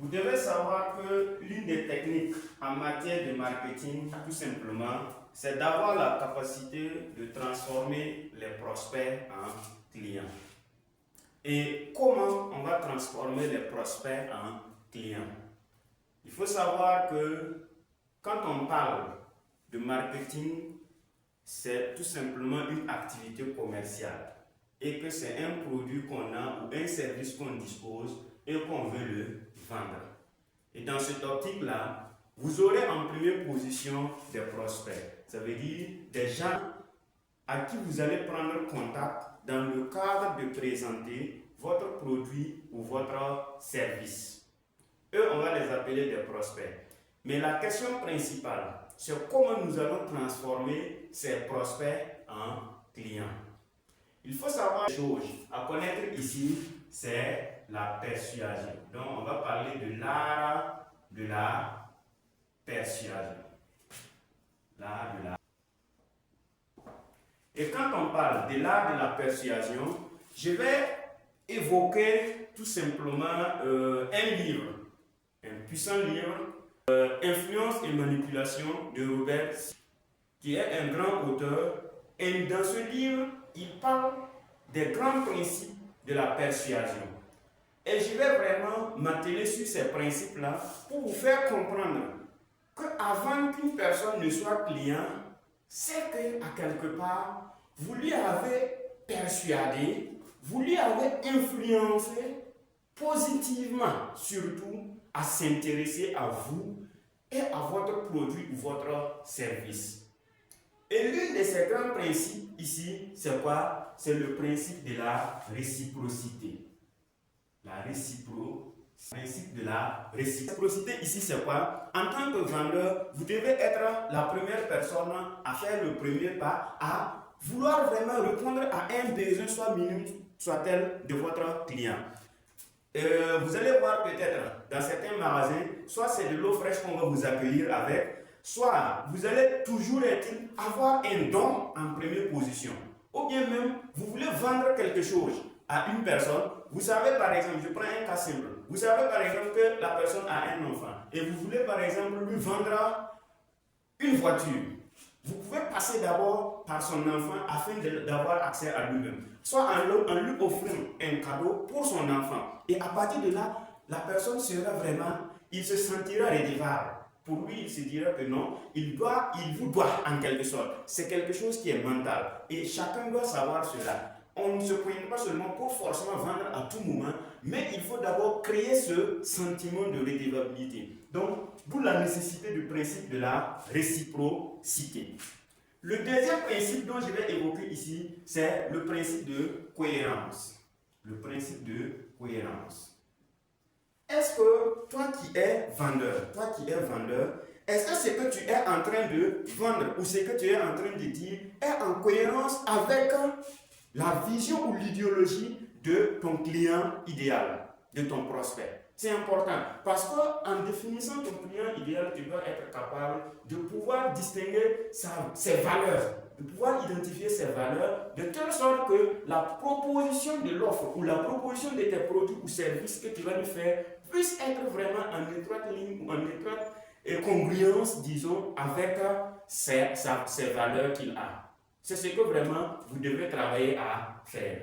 Vous devez savoir que l'une des techniques en matière de marketing, tout simplement, c'est d'avoir la capacité de transformer les prospects en clients. Et comment on va transformer les prospects en clients? Il faut savoir que quand on parle de marketing, c'est tout simplement une activité commerciale et que c'est un produit qu'on a ou un service qu'on dispose et qu'on veut le vendre. Et dans cette optique-là, vous aurez en première position des prospects. Ça veut dire des gens à qui vous allez prendre contact dans le cadre de présenter votre produit ou votre service. Eux, on va les appeler des prospects. Mais la question principale, c'est comment nous allons transformer ces prospects en clients. Il faut savoir une chose à connaître ici, c'est la persuasion. Donc, on va parler de l'art de la persuasion. L'art de la... Et quand on parle de l'art de la persuasion, je vais évoquer tout simplement un livre, un puissant livre, Influence et manipulation de Robert, qui est un grand auteur. Et dans ce livre, il parle des grands principes de la persuasion. Et je vais vraiment m'atteler sur ces principes-là pour vous faire comprendre qu'avant qu'une personne ne soit client, c'est qu'à quelque part, vous lui avez persuadé, vous lui avez influencé positivement, surtout à s'intéresser à vous et à votre produit ou votre service. Et l'un de ces grands principes ici, c'est quoi? C'est le principe de la réciprocité. La principe de la réciprocité ici, c'est quoi? En tant que vendeur, vous devez être la première personne à faire le premier pas, à vouloir vraiment répondre à un besoin, soit minime, soit tel, de votre client. Vous allez voir peut-être dans certains magasins, soit c'est de l'eau fraîche qu'on va vous accueillir avec, soit vous allez toujours avoir un don en première position. Ou bien même, vous voulez vendre quelque chose à une personne. Vous savez par exemple, je prends un cas simple. Vous savez par exemple que la personne a un enfant et vous voulez par exemple lui vendre une voiture. Vous pouvez passer d'abord par son enfant afin d'avoir accès à lui-même. Soit en lui offrant un cadeau pour son enfant. Et à partir de là, la personne sera vraiment, il se sentira redevable. Pour lui, il se dira que non, il vous doit en quelque sorte. C'est quelque chose qui est mental. Et chacun doit savoir cela. On ne se pointe pas seulement pour forcément vendre à tout moment, mais il faut d'abord créer ce sentiment de redevabilité. Donc, d'où la nécessité du principe de la réciprocité. Le deuxième principe dont je vais évoquer ici, c'est le principe de cohérence. Le principe de cohérence. Est-ce que toi qui es vendeur, est-ce que ce que tu es en train de vendre ou ce que tu es en train de dire est en cohérence avec la vision ou l'idéologie de ton client idéal, de ton prospect? C'est important parce qu'en définissant ton client idéal, tu dois être capable de pouvoir distinguer ses valeurs, de pouvoir identifier ses valeurs de telle sorte que la proposition de l'offre ou la proposition de tes produits ou services que tu vas lui faire puisse être vraiment en étroite ligne ou en étroite congruence, disons, avec ses valeurs qu'il a. C'est ce que vraiment vous devez travailler à faire.